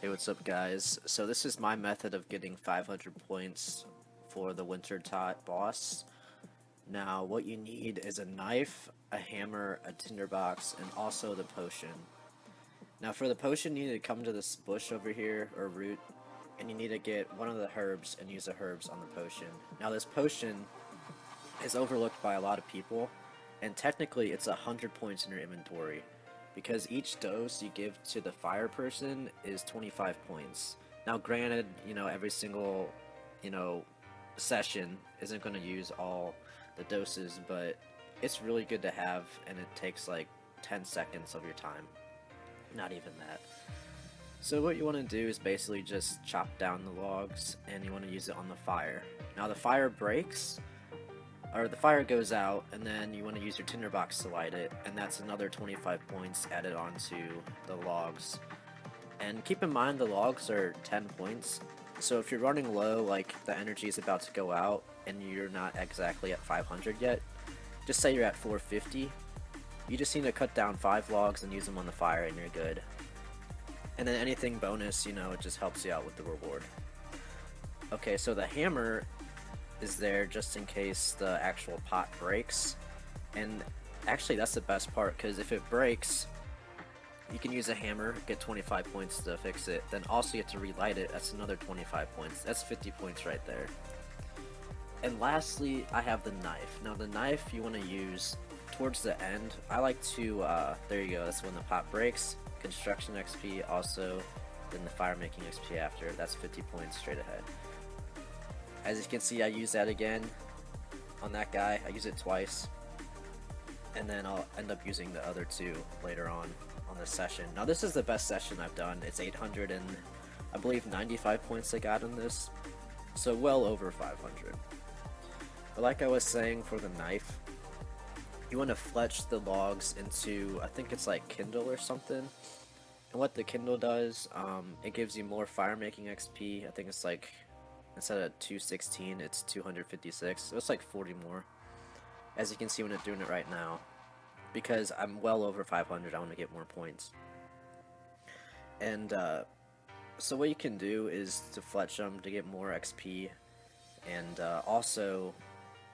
Hey, what's up, guys? So this is my method of getting 500 points for the Wintertot boss. Now, what you need is a knife, a hammer, a tinderbox, and also the potion. Now, for the potion, you need to come to this bush over here, or root, and you need to get one of the herbs and use the herbs on the potion. Now, this potion is overlooked by a lot of people, and technically it's 100 points in your inventory, because each dose you give to the fire person is 25 points. Now granted, every single, session isn't going to use all the doses, but it's really good to have, and it takes like 10 seconds of your time. Not even that. So what you want to do is basically just chop down the logs, and you want to use it on the fire. Now the fire breaks, or the fire goes out, and then you want to use your tinderbox to light it, and that's another 25 points added onto the logs. And keep in mind the logs are 10 points, so if you're running low, like the energy is about to go out and you're not exactly at 500 yet, just say you're at 450, you just need to cut down 5 logs and use them on the fire and you're good. And then anything bonus, it just helps you out with the reward. Okay, so the hammer is there just in case the actual pot breaks, and actually that's the best part, because if it breaks you can use a hammer, get 25 points to fix it, then also you have to relight it, that's another 25 points, that's 50 points right there. And lastly, I have the knife. Now the knife you want to use towards the end. I like to, there you go, that's when the pot breaks, construction XP also, then the firemaking XP after, that's 50 points straight ahead. As you can see, I use that again on that guy. I use it twice, and then I'll end up using the other two later on this session. Now this is the best session I've done. It's 800 and I believe 95 points I got in this, so well over 500. But like I was saying, for the knife, you want to fletch the logs into, I think it's like kindle or something. And what the kindle does, it gives you more firemaking XP. I think it's like, instead of 216, it's 256, so it's like 40 more, as you can see when it's doing it right now. Because I'm well over 500, I want to get more points. And so what you can do is to fletch them to get more XP, and also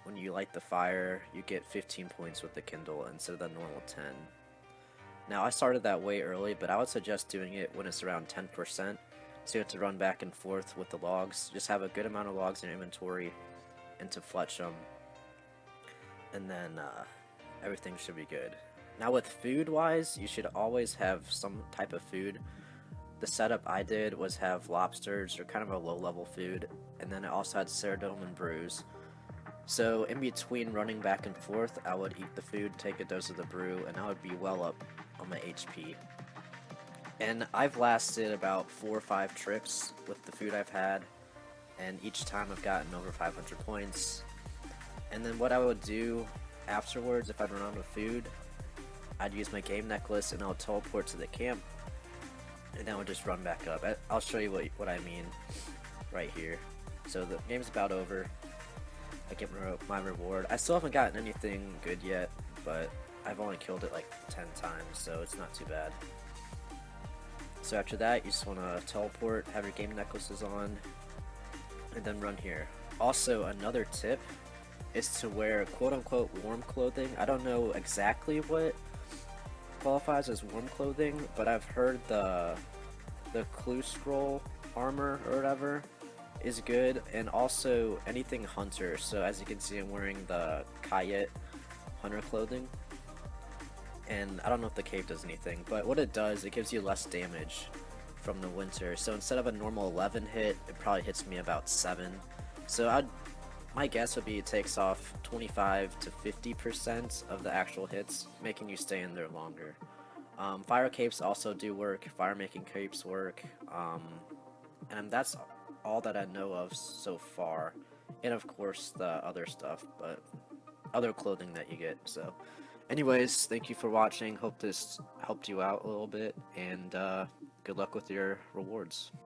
when you light the fire you get 15 points with the kindle instead of the normal 10. Now I started that way early, but I would suggest doing it when it's around 10%. So you have to run back and forth with the logs. Just have a good amount of logs in your inventory and to fletch them. And then everything should be good. Now with food wise, you should always have some type of food. The setup I did was have lobsters, or kind of a low level food. And then I also had sara and brews. So in between running back and forth, I would eat the food, take a dose of the brew, and I would be well up on my HP. And I've lasted about 4 or 5 trips with the food I've had, and each time I've gotten over 500 points. And then what I would do afterwards, if I'd run out of food, I'd use my game necklace and I would teleport to the camp, and then I would just run back up. I'll show you what I mean right here. So the game's about over. I get my reward. I still haven't gotten anything good yet, but I've only killed it like 10 times, so it's not too bad. So after that, you just want to teleport, have your game necklaces on, and then run here. Also, another tip is to wear quote-unquote warm clothing. I don't know exactly what qualifies as warm clothing, but I've heard the clue scroll armor or whatever is good, and also anything hunter. So as you can see, I'm wearing the kyatt hunter clothing. And I don't know if the cape does anything, but what it does, it gives you less damage from the winter. So instead of a normal 11 hit, it probably hits me about 7. So my guess would be it takes off 25 to 50% of the actual hits, making you stay in there longer. Fire capes also do work, fire making capes work, and that's all that I know of so far. And of course the other stuff, but other clothing that you get. So anyways, thank you for watching. Hope this helped you out a little bit, and good luck with your rewards.